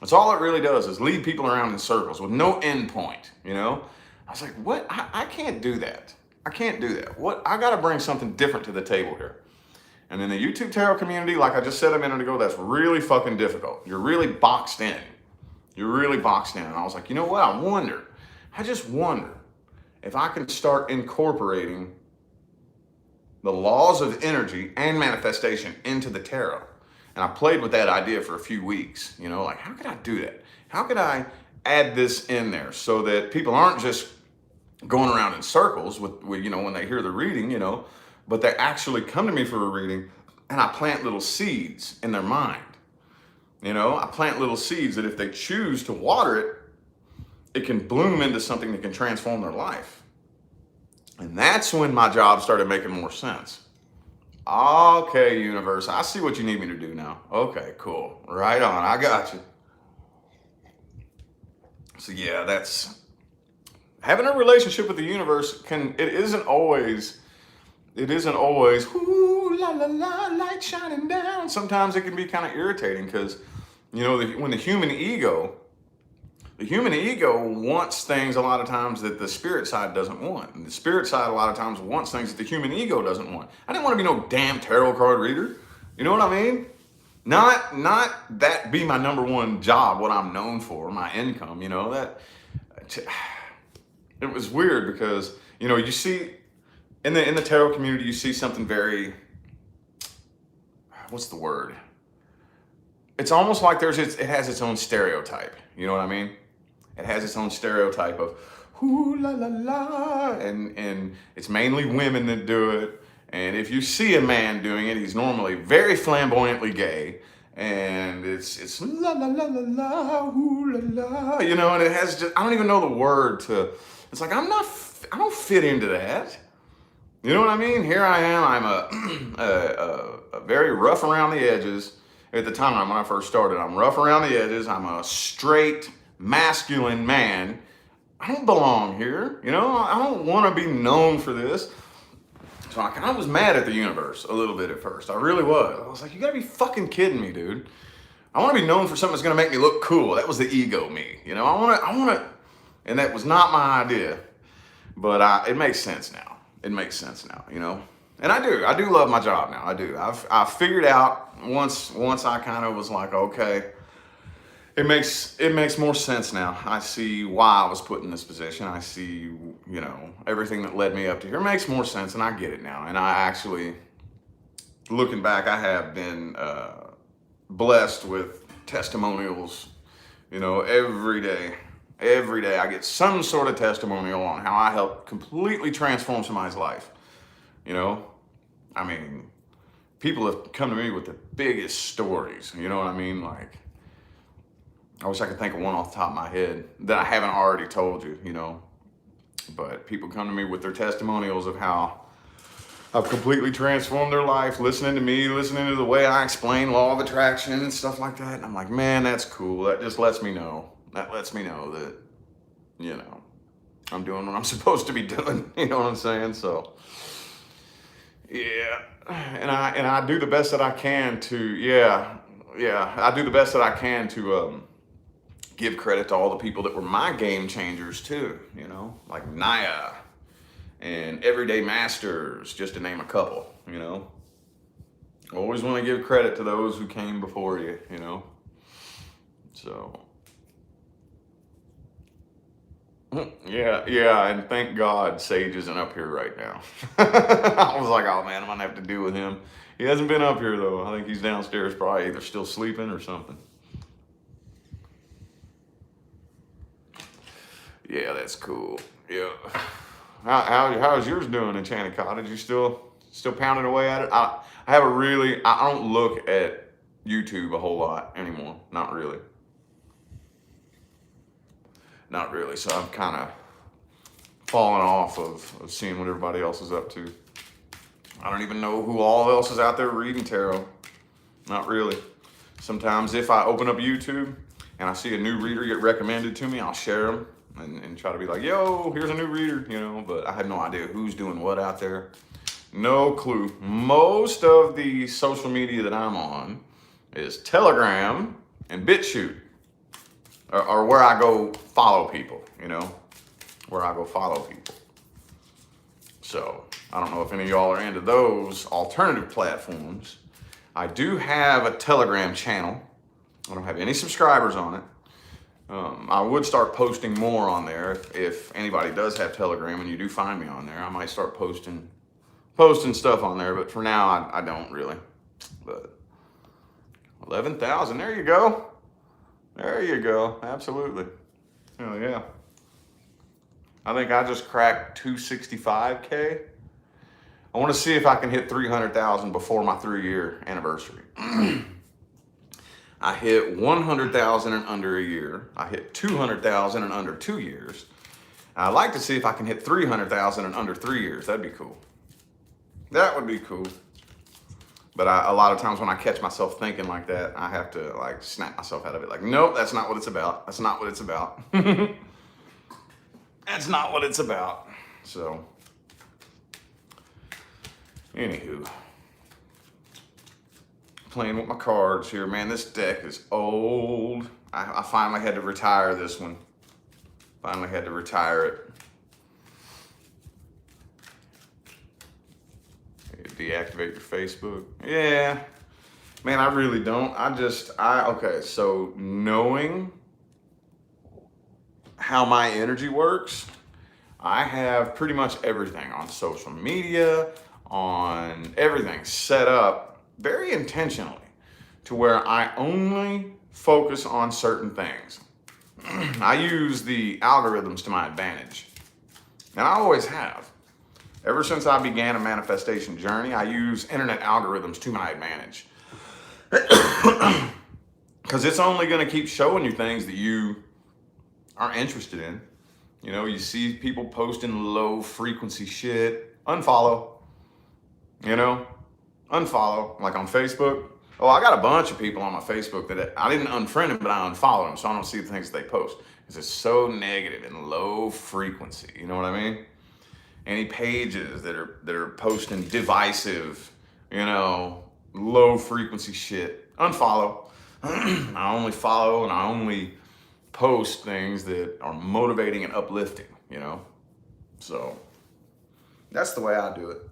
That's all it really does is lead people around in circles with no end point, you know? I was like, what? I can't do that. I can't do that. What? I got to bring something different to the table here. And in the YouTube tarot community, like I just said a minute ago, that's really fucking difficult. You're really boxed in. And I was like, you know what? I just wonder if I can start incorporating the laws of energy and manifestation into the tarot. And I played with that idea for a few weeks, you know, like how could I do that? How could I add this in there so that people aren't just going around in circles with you know, when they hear the reading, you know, but they actually come to me for a reading and I plant little seeds in their mind. You know, I plant little seeds that if they choose to water it, it can bloom into something that can transform their life. And that's when my job started making more sense. Okay, universe, I see what you need me to do now. Okay, cool. Right on, I got you. So yeah, that's having a relationship with the universe it isn't always whoo, la la la, light shining down. Sometimes it can be kind of irritating because, you know, when the human ego The human ego wants things a lot of times that the spirit side doesn't want. And the spirit side a lot of times wants things that the human ego doesn't want. I didn't want to be no damn tarot card reader. You know what I mean? Not that be my number one job, what I'm known for, my income, you know, that it was weird because, you know, you see in the tarot community, you see something very, what's the word? It's almost like it has its own stereotype. You know what I mean? It has its own stereotype of ooh la la la, and it's mainly women that do it. And if you see a man doing it, he's normally very flamboyantly gay, and it's la la la la la ooh la la, you know. And it has just, I don't even know the word to. It's like I don't fit into that. You know what I mean? Here I am. I'm a very rough around the edges. At the time when I first started, I'm rough around the edges. I'm a straight, masculine man. I don't belong here. You know, I don't want to be known for this. So I kind of was mad at the universe a little bit at first. I really was. I was like, you gotta be fucking kidding me, dude. I want to be known for something that's gonna make me look cool. That was the ego me. You know, I want to, and that was not my idea. But it makes sense now. It makes sense now, you know. And I do love my job now. I do. I've figured out once I kind of was like, okay, it makes more sense now. I see why I was put in this position. I see, you know, everything that led me up to here. It makes more sense, and I get it now. And I actually, looking back, I have been blessed with testimonials, you know, every day. Every day I get some sort of testimonial on how I helped completely transform somebody's life. You know, I mean, people have come to me with the biggest stories, you know what I mean? Like, I wish I could think of one off the top of my head that I haven't already told you, you know, but people come to me with their testimonials of how I've completely transformed their life, listening to me, listening to the way I explain law of attraction and stuff like that. And I'm like, man, that's cool. That just lets me know. That lets me know that, you know, I'm doing what I'm supposed to be doing. You know what I'm saying? So, yeah. And I do the best that I can to, I do the best that I can to give credit to all the people that were my game changers too, you know, like Naya and Everyday Masters, just to name a couple, you know. Always want to give credit to those who came before you, you know. So, yeah, and thank God Sage isn't up here right now. I was like, oh man, I'm gonna have to deal with him. He hasn't been up here though. I think he's downstairs, probably either still sleeping or something. Yeah, that's cool. Yeah. How's yours doing, Enchanted Cottage? You still pounding away at it? I don't look at YouTube a whole lot anymore. Not really. Not really. So I'm kind of falling off of seeing what everybody else is up to. I don't even know who all else is out there reading tarot. Not really. Sometimes if I open up YouTube and I see a new reader get recommended to me, I'll share them and try to be like, yo, here's a new reader, you know, but I have no idea who's doing what out there. No clue. Most of the social media that I'm on is Telegram and BitChute. Or where I go follow people, you know, where I go follow people. So I don't know if any of y'all are into those alternative platforms. I do have a Telegram channel. I don't have any subscribers on it. I would start posting more on there if anybody does have Telegram and you do find me on there. I might start posting stuff on there, but for now I don't really. But 11,000, there you go. There you go. Absolutely. Oh, yeah. I think I just cracked 265K. I want to see if I can hit 300,000 before my 3-year anniversary. I hit 100,000 in under a year. I hit 200,000 in under 2 years. I'd like to see if I can hit 300,000 in under 3 years. That'd be cool. That would be cool. But a lot of times when I catch myself thinking like that, I have to like snap myself out of it. Like, nope, that's not what it's about. That's not what it's about. That's not what it's about. So, anywho, playing with my cards here. Man, this deck is old. I finally had to retire this one. Finally had to retire it. Deactivate your Facebook. Yeah. Man, I really don't. Okay, so knowing how my energy works, I have pretty much everything on social media, on everything set up very intentionally to where I only focus on certain things. I use the algorithms to my advantage, and I always have. Ever since I began a manifestation journey, I use internet algorithms to my advantage. Because it's only going to keep showing you things that you are interested in. You know, you see people posting low frequency shit, unfollow. You know, unfollow. Like on Facebook. Oh, I got a bunch of people on my Facebook that I didn't unfriend them, but I unfollowed them, so I don't see the things they post. Because it's so negative and low frequency. You know what I mean? Any pages that are posting divisive, you know, low frequency shit, unfollow. I only follow and I only post things that are motivating and uplifting, you know? So that's the way I do it,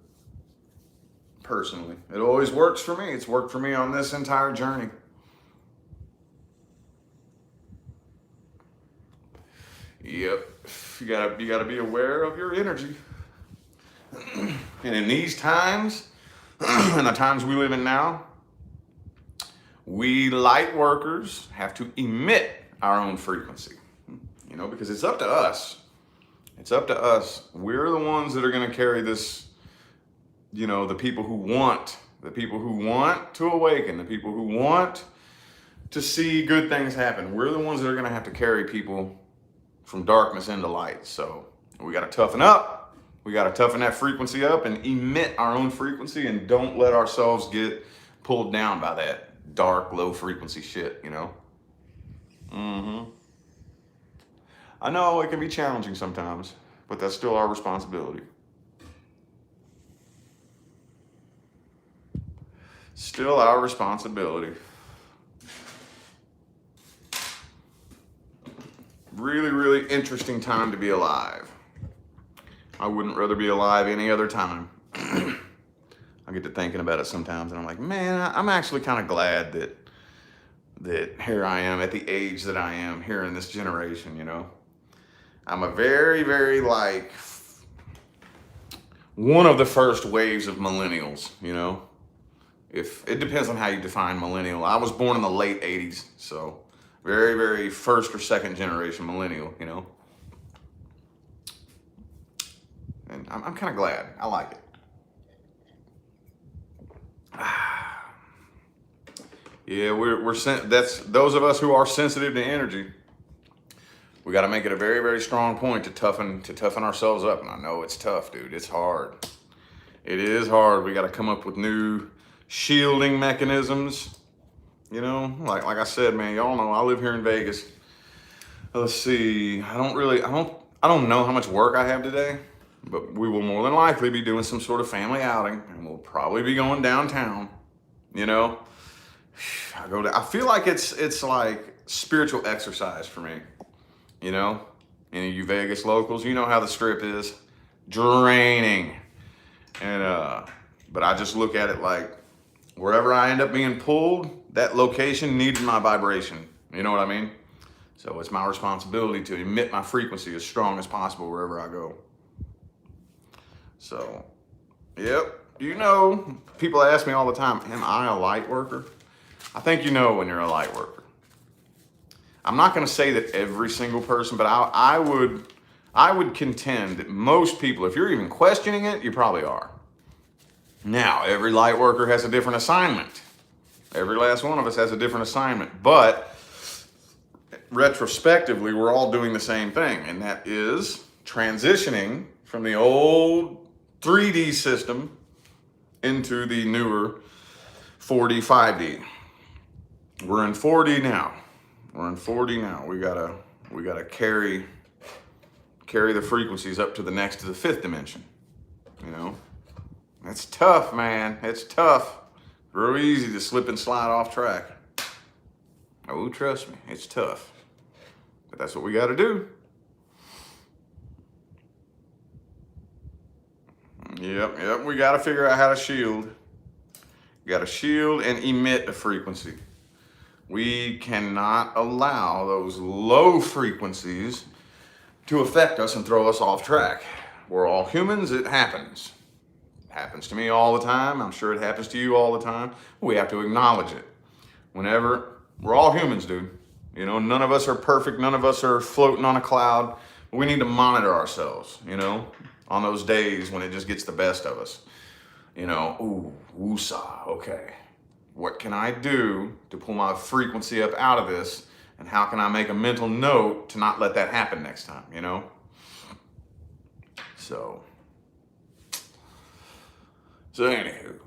personally. It always works for me. It's worked for me on this entire journey. Yep, you gotta be aware of your energy. And in these times, in the times we live in now, we light workers have to emit our own frequency, you know, because it's up to us. It's up to us. We're the ones that are going to carry this, you know, the people who want to awaken, the people who want to see good things happen. We're the ones that are going to have to carry people from darkness into light. So we got to toughen up. We got to toughen that frequency up and emit our own frequency, and don't let ourselves get pulled down by that dark, low frequency shit, you know? I know it can be challenging sometimes, but that's still our responsibility. Still our responsibility. Really, really interesting time to be alive. I wouldn't rather be alive any other time. I get to thinking about it sometimes, and I'm like, man, I'm actually kind of glad that here I am at the age that I am here in this generation, you know. I'm a very, very, like, one of the first waves of millennials, you know. If it depends on how you define millennial. I was born in the late 80s, so very, very first or second generation millennial, you know. And I'm kind of glad. I like it. Yeah, that's those of us who are sensitive to energy. We got to make it a very, very strong point to toughen ourselves up. And I know it's tough, dude. It's hard. It is hard. We got to come up with new shielding mechanisms. You know, like I said, man, y'all know I live here in Vegas. Let's see. I don't know how much work I have today. But we will more than likely be doing some sort of family outing, and we'll probably be going downtown, you know. I feel like it's like spiritual exercise for me, you know. Any of you Vegas locals, you know how the Strip is draining, and but I just look at it like wherever I end up being pulled, that location needs my vibration. You know what I mean? So it's my responsibility to emit my frequency as strong as possible wherever I go. So, yep, you know, people ask me all the time, am I a light worker? I think you know when you're a light worker. I'm not going to say that every single person, but I would contend that most people, if you're even questioning it, you probably are. Now, every light worker has a different assignment. Every last one of us has a different assignment, but retrospectively, we're all doing the same thing, and that is transitioning from the old 3D system into the newer 4D, 5D. We're in 4D now. We gotta carry the frequencies up to the fifth dimension. You know, it's tough, man. It's tough. Real easy to slip and slide off track. Oh, trust me, it's tough. But that's what we gotta do. Yep. We got to figure out how to shield. We got to shield and emit a frequency. We cannot allow those low frequencies to affect us and throw us off track. We're all humans. It happens. It happens to me all the time. I'm sure it happens to you all the time. We have to acknowledge it. Whenever, we're all humans, dude. You know, none of us are perfect. None of us are floating on a cloud. We need to monitor ourselves, you know, on those days when it just gets the best of us. You know, ooh, woosah, okay. What can I do to pull my frequency up out of this? And how can I make a mental note to not let that happen next time, you know? So anywho,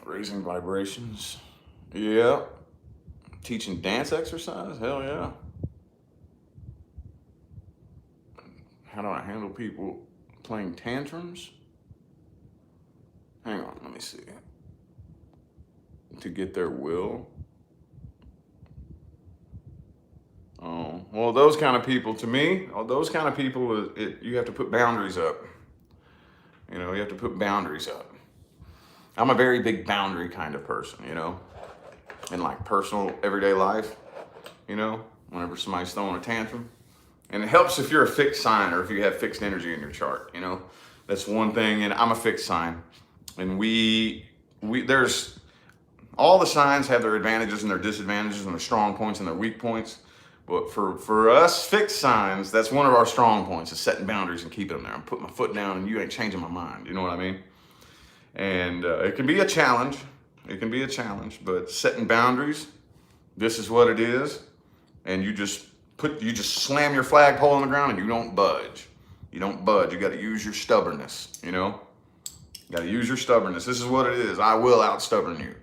raising vibrations. Yeah. Teaching dance exercise? Hell yeah. How do I handle people playing tantrums? Hang on, let me see. To get their will. Oh, well, those kind of people, to me, those kind of people, you have to put boundaries up. You know, you have to put boundaries up. I'm a very big boundary kind of person, you know, in like personal everyday life, you know, whenever somebody's throwing a tantrum. And it helps if you're a fixed sign or if you have fixed energy in your chart, you know, that's one thing. And I'm a fixed sign, and there's all the signs have their advantages and their disadvantages and their strong points and their weak points. But for us fixed signs, that's one of our strong points, is setting boundaries and keeping them there. I'm putting my foot down and you ain't changing my mind. You know what I mean? And it can be a challenge. It can be a challenge, but setting boundaries, this is what it is. And you just slam your flagpole on the ground and you don't budge. You don't budge. You got to use your stubbornness, you know? You got to use your stubbornness. This is what it is. I will out-stubborn you.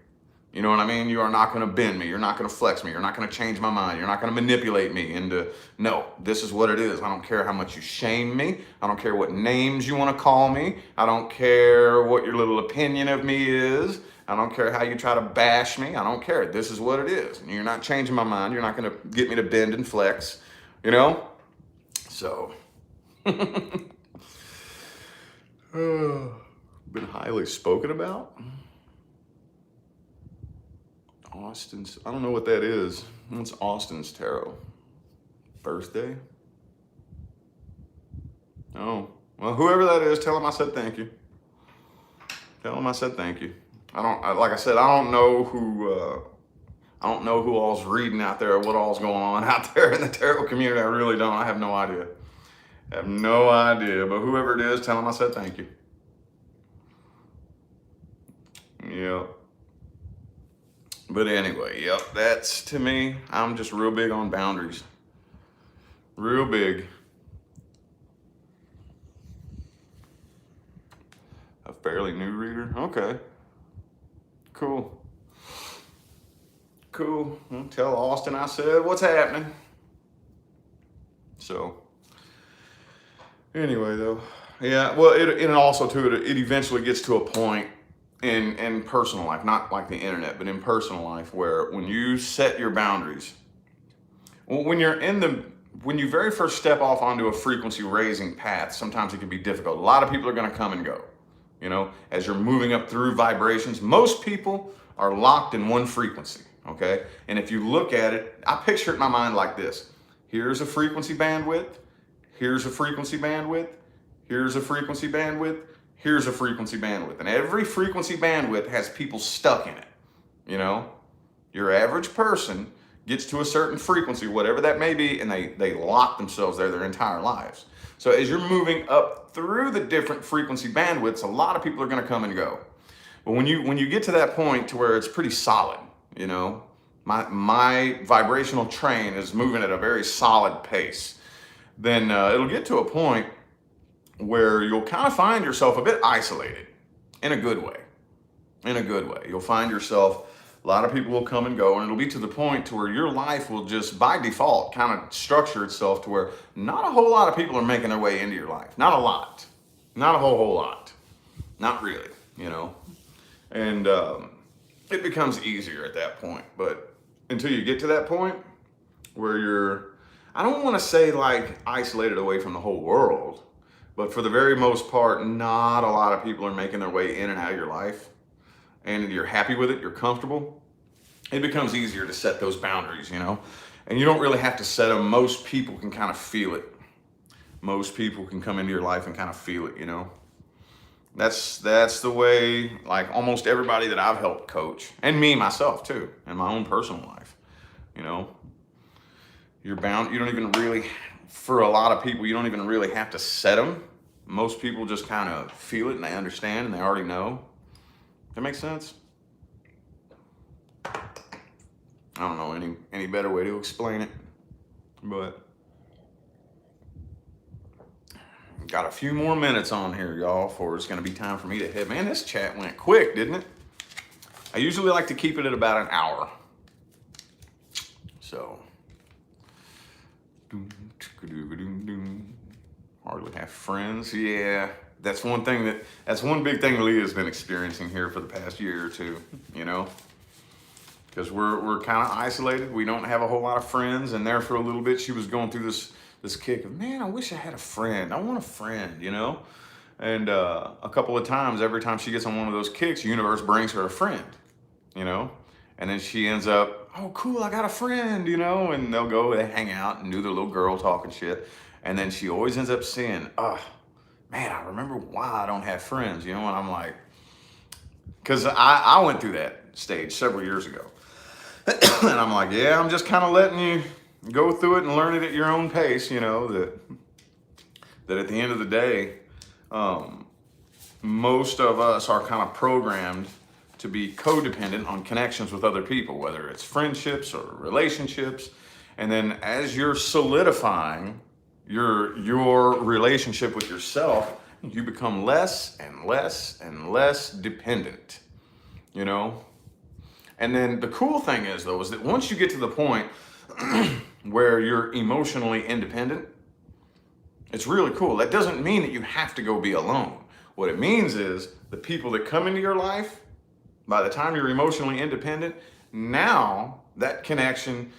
You know what I mean? You are not going to bend me. You're not going to flex me. You're not going to change my mind. You're not going to manipulate me into, no, this is what it is. I don't care how much you shame me. I don't care what names you want to call me. I don't care what your little opinion of me is. I don't care how you try to bash me. I don't care. This is what it is. And you're not changing my mind. You're not going to get me to bend and flex, you know? So, been highly spoken about. Austin's, I don't know what that is. What's Austin's tarot? Birthday? Oh, well, whoever that is, tell him I said thank you. Tell him I said thank you. Like I said, I don't know who all's reading out there or what all's going on out there in the tarot community. I really don't. I have no idea. But whoever it is, tell him I said thank you. Yeah. But anyway, yep, that's, to me, I'm just real big on boundaries. Real big. A fairly new reader? Okay. Cool. Well, tell Austin I said what's happening. So, anyway, though. Yeah, well, it also, too, it eventually gets to a point in personal life, not like the internet, but in personal life, where when you set your boundaries, when you very first step off onto a frequency raising path, sometimes it can be difficult. A lot of people are going to come and go, you know, as you're moving up through vibrations. Most people are locked in one frequency, okay? And if you look at it, I picture it in my mind like this. Here's a frequency bandwidth, here's a frequency bandwidth, here's a frequency bandwidth, here's a frequency bandwidth. And every frequency bandwidth has people stuck in it, you know? Your average person gets to a certain frequency, whatever that may be, and they lock themselves there their entire lives. So as you're moving up through the different frequency bandwidths, a lot of people are gonna come and go. But when you get to that point to where it's pretty solid, you know, my vibrational train is moving at a very solid pace, then it'll get to a point where you'll kind of find yourself a bit isolated in a good way. You'll find yourself, a lot of people will come and go, and it'll be to the point to where your life will just by default kind of structure itself to where not a whole lot of people are making their way into your life. Not a lot. Not a whole lot. Not really, you know. And it becomes easier at that point. But until you get to that point where you're, I don't want to say like isolated away from the whole world, But for the very most part, not a lot of people are making their way in and out of your life. And you're happy with it, you're comfortable. It becomes easier to set those boundaries, you know? And you don't really have to set them. Most people can kind of feel it. Most people can come into your life and kind of feel it, you know? That's the way, like, almost everybody that I've helped coach, and me myself too, in my own personal life, you know? You're bound, you don't even really, for a lot of people, you don't even really have to set them. Most people just kind of feel it and they understand and they already know. That makes sense? I don't know any better way to explain it, but got a few more minutes on here, y'all, before it's going to be time for me to head. Man, this chat went quick, didn't it? I usually like to keep it at about an hour. So, hardly have friends. Yeah, that's one big thing Leah's been experiencing here for the past year or two, you know? Because we're kind of isolated. We don't have a whole lot of friends, and there for a little bit she was going through this kick of, man, I wish I had a friend. I want a friend, you know? And a couple of times, every time she gets on one of those kicks, the universe brings her a friend, you know? And then she ends up, oh, cool, I got a friend, you know? And they'll go, they hang out and do their little girl talking shit. And then she always ends up saying, man, I remember why I don't have friends, you know? And I'm like, because I went through that stage several years ago. And I'm like, yeah, I'm just kind of letting you go through it and learn it at your own pace, you know, that at the end of the day, most of us are kind of programmed to be codependent on connections with other people, whether it's friendships or relationships. And then as you're solidifying your relationship with yourself, you become less and less and less dependent, you know? And then the cool thing is, though, is that once you get to the point where you're emotionally independent, it's really cool. That doesn't mean that you have to go be alone. What it means is the people that come into your life, by the time you're emotionally independent, now that connection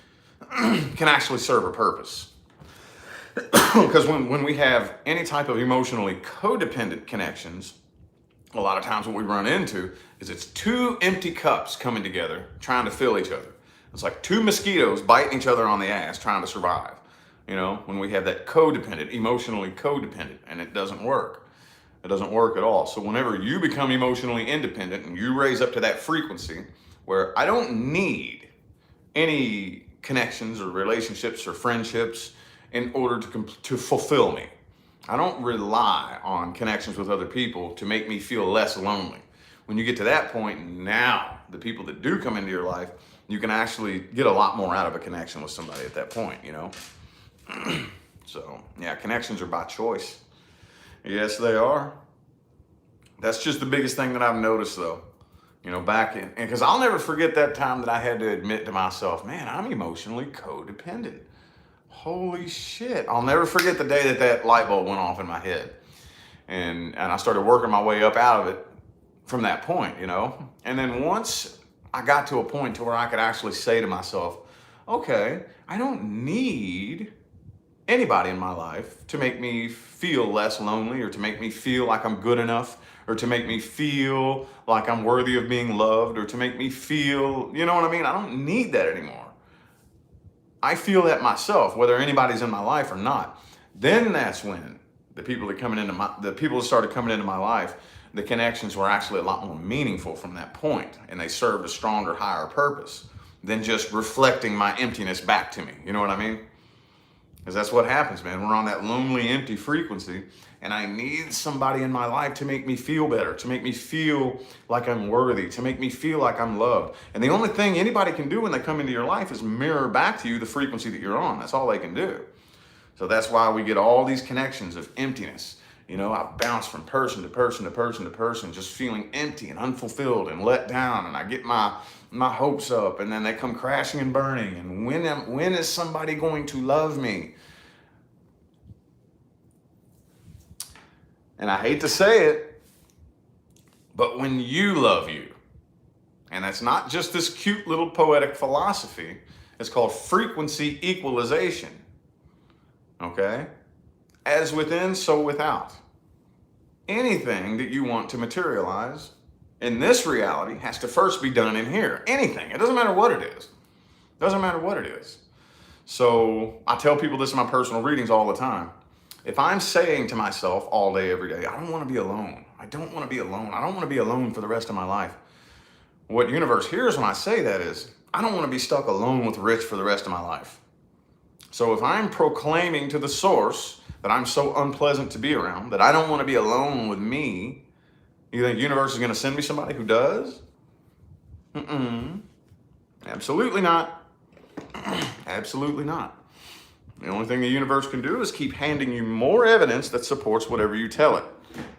can actually serve a purpose. Because when we have any type of emotionally codependent connections, a lot of times what we run into is it's two empty cups coming together trying to fill each other. It's like two mosquitoes biting each other on the ass trying to survive, you know, when we have that codependent, emotionally codependent, and it doesn't work. It doesn't work at all. So whenever you become emotionally independent and you raise up to that frequency where I don't need any connections or relationships or friendships in order to fulfill me. I don't rely on connections with other people to make me feel less lonely. When you get to that point, now the people that do come into your life, you can actually get a lot more out of a connection with somebody at that point, you know? So, yeah, connections are by choice. Yes, they are. That's just the biggest thing that I've noticed, though. You know, back in, because I'll never forget that time that I had to admit to myself, man, I'm emotionally codependent. Holy shit. I'll never forget the day that light bulb went off in my head. And I started working my way up out of it from that point, you know? And then once I got to a point to where I could actually say to myself, okay, I don't need anybody in my life to make me feel less lonely or to make me feel like I'm good enough or to make me feel like I'm worthy of being loved or to make me feel, you know what I mean? I don't need that anymore. I feel that myself, whether anybody's in my life or not. Then that's when the people that started coming into my life, the connections were actually a lot more meaningful from that point, and they served a stronger, higher purpose than just reflecting my emptiness back to me. You know what I mean? Because that's what happens, man. We're on that lonely, empty frequency, and I need somebody in my life to make me feel better, to make me feel like I'm worthy, to make me feel like I'm loved. And the only thing anybody can do when they come into your life is mirror back to you the frequency that you're on. That's all they can do. So that's why we get all these connections of emptiness. You know, I bounce from person to person to person to person, just feeling empty and unfulfilled and let down. And I get my hopes up, and then they come crashing and burning. And when is somebody going to love me? And I hate to say it, but when you love you, and that's not just this cute little poetic philosophy, it's called frequency equalization. Okay? As within, so without. anything that you want to materialize in this reality has to first be done in here. Anything. It doesn't matter what it is. It doesn't matter what it is. So I tell people this in my personal readings all the time. If I'm saying to myself all day, every day, I don't want to be alone. I don't want to be alone. I don't want to be alone for the rest of my life. What universe hears when I say that is, I don't want to be stuck alone with Rich for the rest of my life. So if I'm proclaiming to the source that I'm so unpleasant to be around, that I don't want to be alone with me, you think the universe is going to send me somebody who does? Absolutely not. Absolutely not. The only thing the universe can do is keep handing you more evidence that supports whatever you tell it.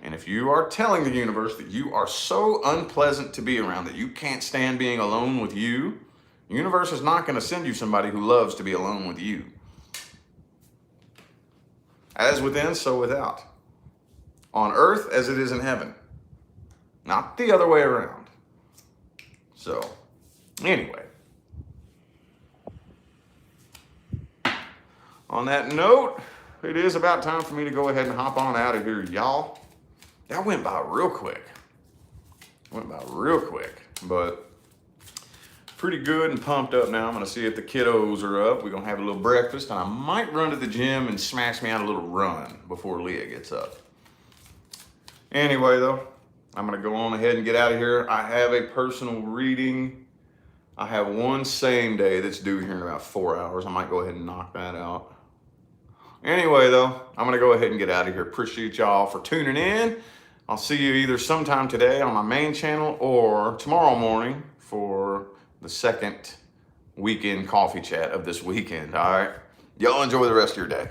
And if you are telling the universe that you are so unpleasant to be around, that you can't stand being alone with you, the universe is not going to send you somebody who loves to be alone with you. As within, so without. On earth as it is in heaven. Not the other way around. So, anyway. On that note, it is about time for me to go ahead and hop on out of here, y'all. That went by real quick. But pretty good and pumped up now. I'm going to see if the kiddos are up. We're going to have a little breakfast, and I might run to the gym and smash me out a little run before Leah gets up. Anyway, though, I'm going to go on ahead and get out of here. I have a personal reading. I have one same day that's due here in about 4 hours. I might go ahead and knock that out. Anyway, though, I'm going to go ahead and get out of here. Appreciate y'all for tuning in. I'll see you either sometime today on my main channel or tomorrow morning for the second weekend coffee chat of this weekend. All right. Y'all enjoy the rest of your day.